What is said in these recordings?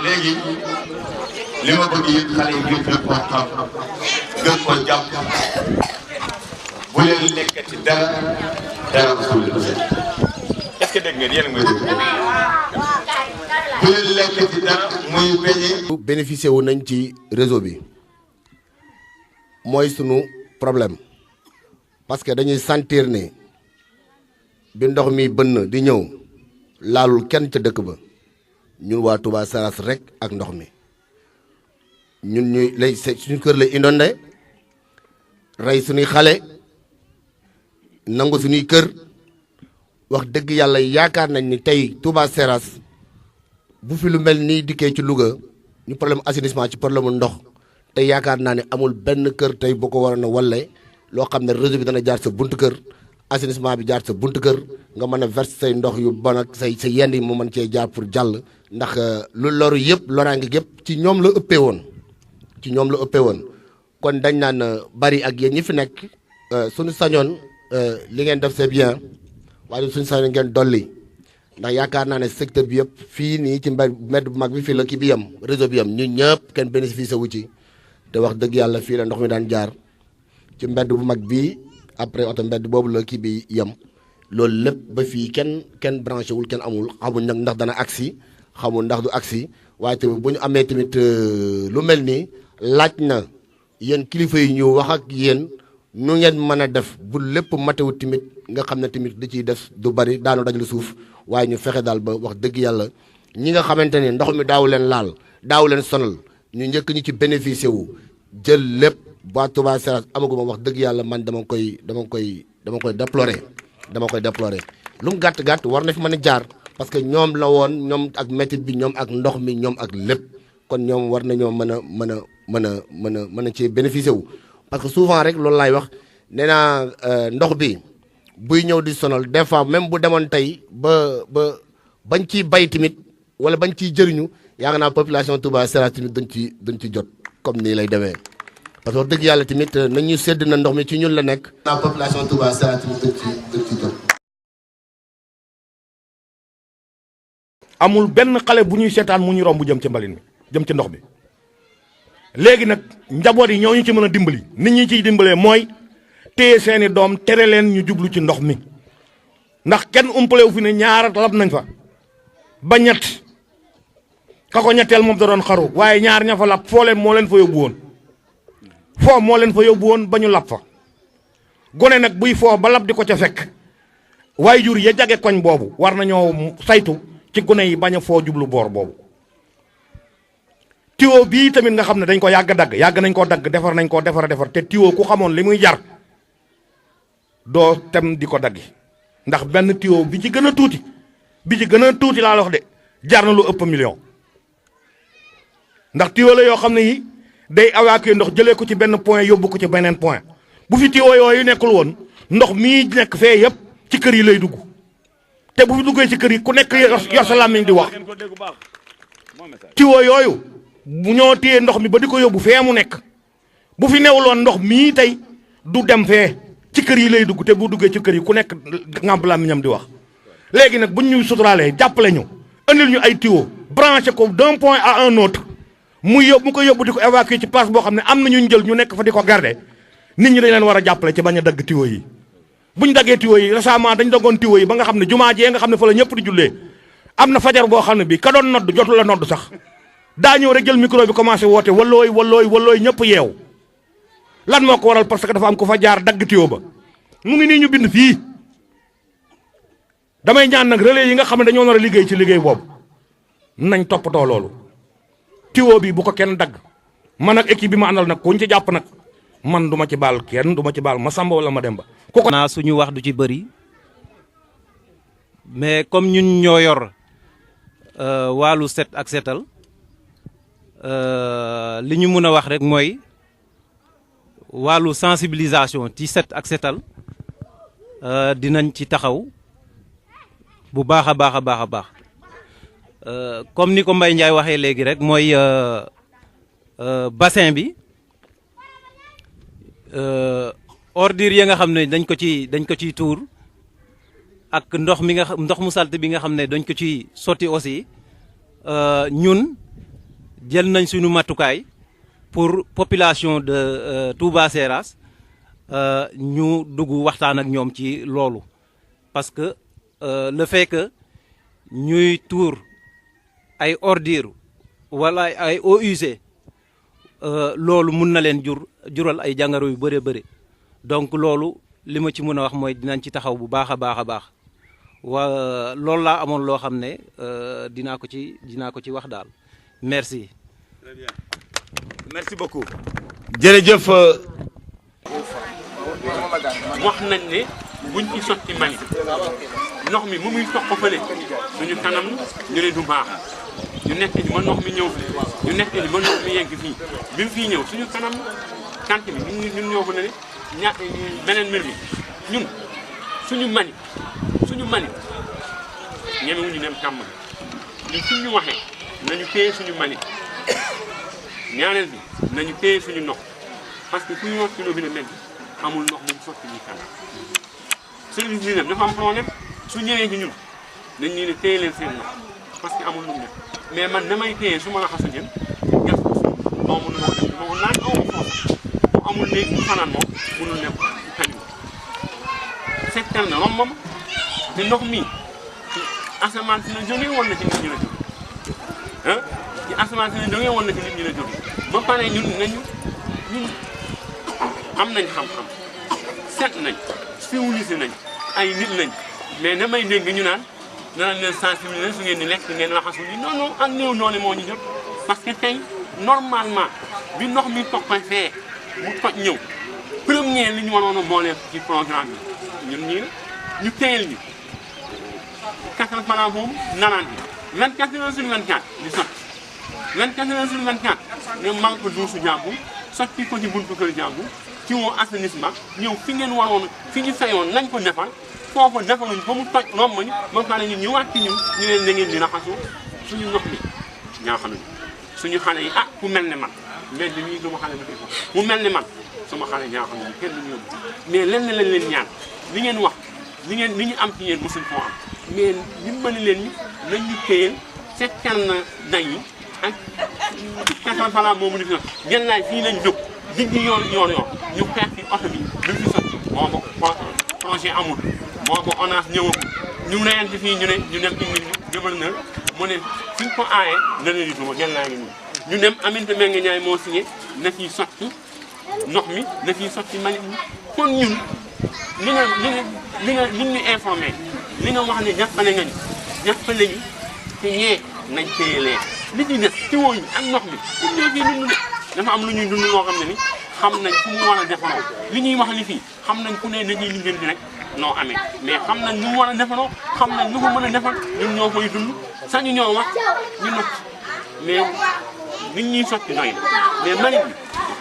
léegi li ma bëgg yéen xale yi gën koo xam gën koo jàpp bu leen lekkati dara usul est-ce que dégg ngeen yéen a ngi may dégg bu leen lekkati dara muy beñe. bénéficié wu nañ ci réseau bi mooy sunu problème parce que dañuy sentir ne bi ndox mi bënn di ñëw laalul kenn ca dëkk ba ñun waa Touba Seras rek ak ndox mi ñun ñuy lay suñu kër lay inondé rey suñuy xale nangu suñuy kër wax dëgg yàlla yaakaar nañ ni tey Touba Seras bu fi lu mel nii dikkee ci Louga ñu problème assainissement ci problème mu ndox te yaakaar naa ne amul benn kër tey boo ko waroon a walle loo xam ne réseau bi dana jaar sa buntu kër assainissement bi jaar sa buntu kër nga mën a verser say ndox yu bon ak say yenn yi mu mën cee jaar pour jàll ndax lu loru yëpp loraange yëpp ci ñoom la ëppee woon kon dañ naan bari ak yéen ñi fi nekk suñu sañoon li ngeen def c'est bien waaye suñu sañoon ngeen dolli ndax yaakaar naa ne secteur bi yëpp fii nii ci mbedd bu mag bi fii la kii bi yem réseau bi yem ñun ñëpp kenn bénéficié wu ci te wax dëgg yàlla fii la ndox mi daan jaar ci mbedd bu mag bii après oto mbedd boobu la kii bi yem loolu lépp ba fii kenn branché wul kenn amul xamul nag ndax dana agsi xamul ndax du agsi waaye tamit bu ñu amee tamit lu mel nii laaj na yéen kilifa yi ñu wax ak yéen nu ngeen mën a def bu lépp matewut tamit nga xam ne tamit li ciy def du bari daanu dajale suuf waaye ñu fexe daal ba wax dëgg yàlla ñi nga xamante ne ndox mi daaw leen laal daaw leen sonal ñu njëkk ñi ci bénéficié wu jël lépp waa Touba Seras amaguma wax dëgg yàlla man dama koy déplorer lu mu gàtt war na fi mën a jaar parce que ñoom la woon ñoom ak métit bi ñoom ak ndox mi ñoom ak lépp kon ñoom war nañoo mën a ci bénéficié wu parce que souvent rek loolu laay wax nee naa ndox bi buy ñëw di sonal des fois même bu demoon tey bañ ciy bay tamit wala bañ ciy jëriñu yaakaar naa population Touba Seras tamit duñ ci jot comme nii lay demee parce que wax dëgg yàlla tamit nañu sedd na ndox mi ci ñun la nekk. naa population Touba Seras tamit duñ ci jot. amul benn xale bu ñuy seetaan mu ñu romb jëm ci mbalin mi jëm ci ndox mi léegi nag njaboot yi ñoo ñu ci mën a dimbali nit ñi ciy dimbalee mooy téye seeni doom tere leen ñu jublu ci ndox mi ndax kenn umpale wu fi ne ñaar lab nañ fa ba ñett ka ko ñetteel moom da doon xaru waaye ñaar ña fa lab moo leen fa yóbbu woon ba ñu lab fa gone nag buy foo ba lab di ko ca fekk waaye jur ya jage koñ boobu war nañoo saytu ci gone yi bañ a foo jublu boor boobu tiwo bii tamit nga xam ne dañ ko yàgg nañ koo dagg defar nañ koo defar te tiwo ku xamoon li muy jar doo tem di ko daggi ndax benn tiwo bi ci gën a tuuti laa la wax de jar na lu ëpp million ndax tiwo la yoo xam ne yi day évacuer ndox jëlee ko ci benn point yóbbu ko ci beneen point bu fi tiwo yooyu nekkul woon ndox mii nekk fee yëpp ci kër yi lay dugg te bu fi duggee ci kër yi ku nekk yor sa làmmiñ di wax tiwo yooyu bu ñoo téye ndox mi ba di ko yóbbu fee mu nekk bu fi newuloon ndox mii tey du dem fee ci kër yi lay dugg te bu duggee ci kër yi ku nekk ngàmp làmmiñam di wax léegi nag buñ ñu suturaalee jàppale ñu andil ñu ay tiwo branché ko d'un point à un autre mu ko yóbbu di ko évacuer ci place boo xam ne am na ñu jël ñu nekk fa di ko garder nit ñi dañ leen war a jàppale ci bañ a dagg tiwo yi buñ daggee tiwo yi récemment dañ daggoon tiwo yi ba nga xam ne jumaa jee nga xam ne fa la ñëpp di jullee am na fajar boo xam ne bii ka doon nodd jotu la nodd sax daa ñëw rek jël micro bi commencé woote wallooy ñëpp yeew lan moo ko waral parce que dafa am ko fa jaar dagg tiwo ba mu ngi nii ñu bind fii damay ñaan nag relais yi nga xam ne dañoo nar a liggéey ci liggéey boobu nañ toppatoo loolu tiwo bi bu ko kenn dagg man ak équipe bi ma àndal nag kuñ ci jàpp nag man du ma ci baal kenn du ma ci baal ma Samba wala ma Demba. naa suñu wax du ci bëri mais comme ñun ñoo yor wàllu set ak setal li ñu mën a wax rek mooy wàllu sensibilisation ci set ak setal dinañ ci taxaw bu baax a baax comme ni ko Mbaye Ndiaye waxee léegi rek mooy bassin bi ordures yi nga xam ne dañ ko ciy tuur ak ndox mu salte bi nga xam ne dañ ko ci sotti aussi ñun jël nañ suñu matukaay pour population de Touba Seras ñu dugg waxtaan ak ñoom ci loolu parce que le fait que ñuy tuur ay ordures wala ay eaux usées loolu mun na leen jural ay jàngoro yu bëree bëri donc loolu li ma ci mën a wax mooy dinañ ci taxaw bu baax a baax a baax waa loolu laa amoon loo xam ne dinaa ko ci wax daal merci. Très bien. Merci beaucoup. jërëjëf. wax nañ ne buñ ci sotti mali ndox mi mu muy toq ko fële suñu kanam ñu ne du baax ñu nekk ni ba ndox mi ñëw fi ñu nekk ni ba ndox mi yegg fii bi mu fii ñëw suñu kanam kant bi ñun ñoo ko ne beneen mbir mi ñun suñu mani ñemewuñu dem kàmm ñun suñu waxee nañu téye suñu mani ñaareel bi nañu téye suñu ndox parce que kuy wax ci robinet mel amul ndox mu sotti ñuy kanam service bi nag dafa am problème su ñëwee ci ñun dañ ñu ne téye leen seen ndox parce que amul lu mu def mais man damay téye su ma la xasu jën gas ko suuf doo mun noo def moo naan aw foofu bu amul léegi mu fanaan moom mënul nekk kañu seetal na rombam te ndox mi ci asamaan si la jógee woon na ci nit ñi la jógee ah ci asamaan si la jógee woon na ci nit ñi la jógee ba pare ñun am nañ xam-xam set nañ civilisé nañ ay nit lañ mais damay dégg ñu naan danañ leen sensibiliser su ngeen di lekk ngeen raxasu li non non ak néew noonu moo ñu jot parce que tey normalement bi ndox mi toog koy fee mu toj ñëw premier li ñu waroon a boole ci programme bi ñun ñii la ñu teyel ñu 4 francs boobu nanaan bi 24 heures sur 24 di sotti 24 heures sur 24 nga manque duusu jàmbur sotti ko ci buntu kër jàmbur ci woo assainissement ñëw fi ngeen waroon fi ñu fayoon nañ ko defal foofu defaluñ fa mu toj romb ñu ba pare ñu ñëwaat ci ñun ñu leen da ngeen di raxasu suñu ndox mi ñaa xam ne suñu xale yi ah ku mel ne man mais dañuy duma xale ba ko mu mel ne man sama xale ñaa xam ne kenn duñu yóbbu mais lenn lañ leen ñaan li ngeen wax li ñu am ci yéen mosuñ koo am mais dimbali leen ñu nañ ñu téyeel seetal na day yi ak 4 francs moomu ni fi ngeen laay fii lañ jóg digg yoon ñu xeex ci oto bi du fi sotti boobu projet amul boobu ONAS ñëwagul ñu reyante fii ñu dem indi gouverneur mu ne suñ ko aayee dana di duma ngeen laa ngi nii ñu dem Aminata Mbengue Ndiaye moo signé na fiy sotti ndox mi na fiy sotti mali mi kon ñun li nga ñu informé li nga wax ne jàppale nga ñu te ñee nañ téyelee li ci des ci wooñu ak ndox mi ñoo ciy dund de dafa am lu ñuy dund loo xam ne ni xam nañ fu mu war a defaroo li ñuy wax li fii xam nañ ku ne dañuy liggéeyante rek noo amee mais xam nañ ñu mu war a defaroo xam nañ lu ko mën a defar ñun ñoo koy dund sañu ñoo wax ñu noppi mais nit ñuy sotti doy na mais mbalit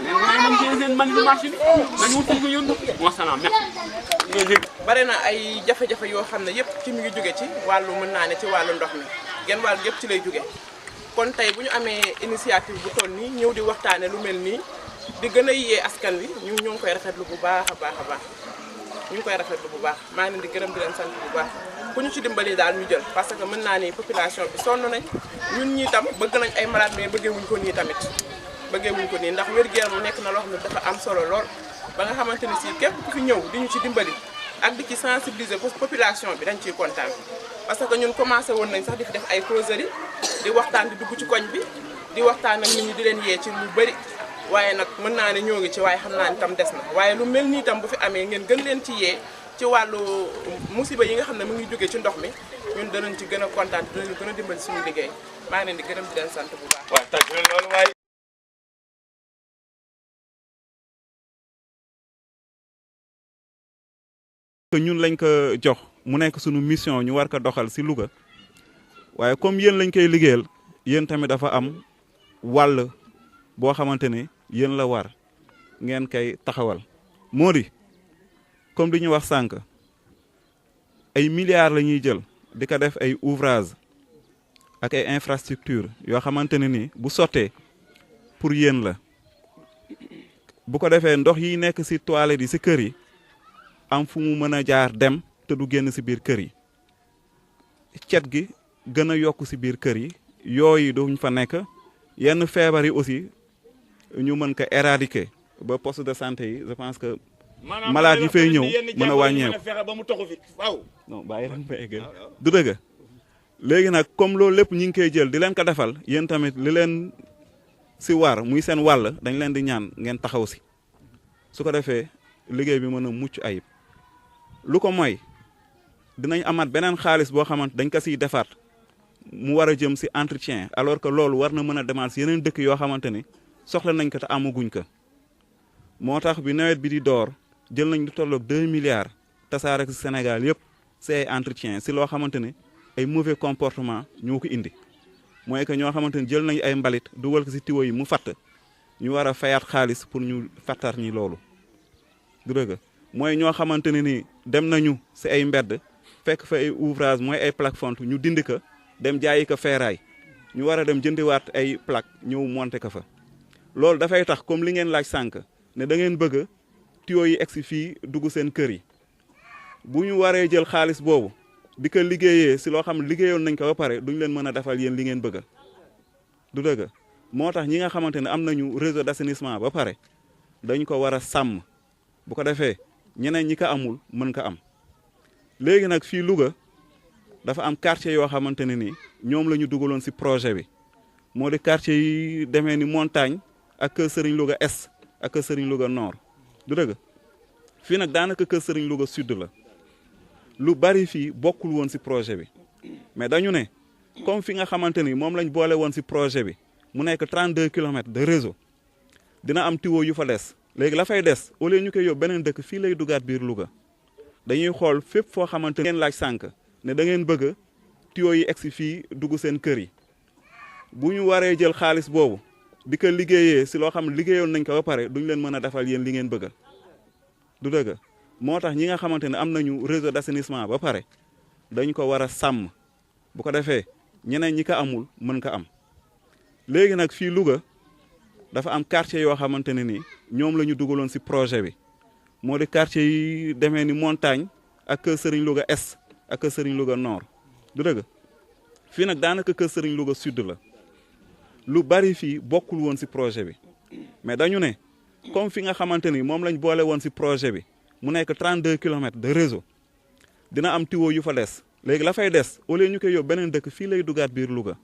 bi waaye nañ téye seen mbalit marché bi nañ wutul ko yóbbu wasalaam merci. bare na ay jafe-jafe yoo xam ne yëpp ci mi ngi jóge ci wàllu mën naa ne ci wàllu ndox mi genn wàll yëpp ci lay jóge kon tey bu ñu amee initiative bu toll nii ñëw di waxtaane lu mel nii di gën a yee askan wi ñu ngi koy rafetlu bu baax a baax a baax ñu ngi koy rafetlu bu baax maa ngi leen di gërëm di leen sant bu baax ku ñu ci dimbali daal ñu jël parce que mën naa ni population bi sonn nañ ñun ñii tam bëgg nañ ay malade mais bëggee wuñ ko nii tamit bëggee wuñ ko nii ndax wér-gu-yaram mu nekk na loo xam ne dafa am solo lool ba nga xamante ni si képp ku fi ñëw di ñu ci dimbali ak di ci sensibiliser population bi dañ ciy kontaan parce que ñun commencé woon nañ sax di fi def ay causerie di waxtaan di dugg ci koñ bi di waxtaan ak nit ñi di leen yee ci lu bëri waaye nag mën naa ne ñoo ngi ci waaye xam naa ni tam des na waaye lu mel nii tam bu fi amee ngeen gën leen ci yee ci wàllu musiba yi nga xam ne mu ngi jógee ci ndox mi ñun danañ ci gën a kontaan dinañu gën a dimbali suñu liggéey maa ngi leen di gërëm di leen sant bu baax. waaw tàgg loolu waaye. ñun lañ ko jox mu nekk suñu mission ñu war ko doxal ci Louga waaye comme yéen lañ koy liggéeyal yéen tamit dafa am wàll boo xamante ne yéen la war ngeen koy taxawal. Mody comme li ñu wax sànq ay milliards la ñuy jël di ko def ay ouvrage ak ay infrastructure yoo xamante ne ni bu sottee pour yéen la bu ko defee ndox yi nekk ci toilette yi ci kër yi am fu mu mën a jaar dem te du génn ci biir kër yi cet gi gën a yokk ci biir kër yi yooyu duñ fa nekk yenn feebar yi aussi ñu mën ko éradiquer ba poste de santé yi je pense que malade yi fay ñëw mën a wàññeeku non bàyyi leen ba eggal du dëgg léegi nag comme loolu lépp ñi ngi koy jël di leen ko defal yéen tamit li leen si war muy seen wàll dañ leen di ñaan ngeen taxaw si su ko defee liggéey bi mën a mucc ayib lu ko mooy dinañ amaat beneen xaalis boo xamante dañ ko siy defaat mu war a jëm si entretien alors que loolu war na mën a demaat si yeneen dëkk yoo xamante ni soxla nañ ko te amaguñ ko moo tax bi nawet bi di door jël nañ lu tolloog 2 milliards tasaare si Sénégal yëpp si ay entretien si loo xamante ni ay mauvais comportement ñoo ko indi mooy que ñoo xamante ni jël nañ ay mbalit dugal ko si tiwo yi mu fatt ñu war a fayaat xaalis pour ñu fattar ñi loolu du dëgg mooy ñoo xamante ne ni dem nañu si ay mbedd fekk fa ay ouvrage mooy ay plaque fonte ñu dindi ko dem jaayi ko feeraay ñu war a dem jëndiwaat ay plaque ñëw monter ko fa loolu dafay tax comme li ngeen laaj sànq ne da ngeen bëgg tuyaux yi egsi fii dugg seen kër yi bu ñu waree jël xaalis boobu di ko liggéeyee si loo xam ne liggéeyoon nañ ko ba pare duñ leen mën a defal yéen li ngeen bëgg du dëgg moo tax ñi nga xamante ne am nañu réseau d'assainissement ba pare dañ ko war a sàmm bu ko defee ñeneen ñi ko amul mën ko am léegi nag fii Louga dafa am quartier yoo xamante ne ni ñoom la ñu dugaloon si projet bi moo di quartier yi demee ni Montagne ak Kër Serigne Louga Est ak Kër Serigne Louga Nord du dëgg fii nag daanaka Kër Serigne Louga Sud la lu bari fii bokkul woon si projet bi mais dañu ne comme fi nga xamante ni moom lañ boole woon si projet bi mu nekk 32 kilomètres de réseau dina am tuyau yu fa des léegi la fay des au lieu ñu koy yóbbu beneen dëkk fii lay dugaat biir Louga dañuy xool fépp foo xamante ni ngeen laaj sànq ne da ngeen bëgg tuyau yi egsi fii dugg seen kër yi bu ñu waree jël xaalis boobu di ko liggéeyee si loo xam ne liggéeyoon nañ ko ba pare duñ leen mën a defal yéen li ngeen bëgg du dëgg moo tax ñi nga xamante ne am nañu réseau d'assainissement ba pare dañ ko war a sàmm bu ko defee ñeneen ñi ko amul mën ko am léegi nag fii Louga dafa am quartier yoo xamante ne ni ñoom la ñu dugaloon si projet bi moo di quartier yi demee ni Montagne ak Kër Serigne Louga Est ak Kër Serigne Louga Nord du dëgg fii nag daanaka Kër Serigne Louga Sud la lu bari fii bokkul woon si projet bi mais dañu ne comme fi nga xamante ni moom lañ boole woon si projet bi mu nekk 32 kilomètres de réseau dina am tuyau yu fa des léegi la fay des au lieu ñu koy yóbbu beneen dëkk fii lay dugaat biir Louga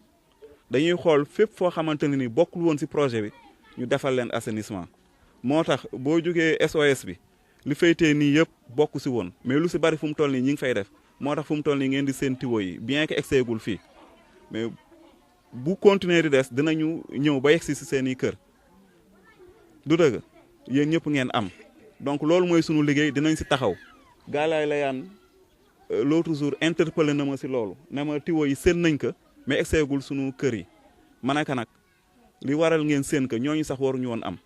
dañuy xool fépp foo xamante ne ni bokkul woon si projet bi ñu defal leen assainissement moo tax boo jógee SOS bi li faytee nii yëpp bokk si woon mais lu si bari fu mu toll nii ñi ngi fay def moo tax fu mu toll nii ngeen di seen tuyau yi bien que egseegul fii mais bu continuer di des dinañu ñëw ba yegsi si seen i kër du dëgg yéen ñëpp ngeen am donc loolu mooy sunu liggéey dinañ si taxaw gaalaay la yaan l'autre jour interpellé na ma si loolu ne ma tuyau yi seen nañ ko mais egseegul sunu kër yi ma ne ko nag li waral ngeen seen ko ñooñu sax waruñu woon am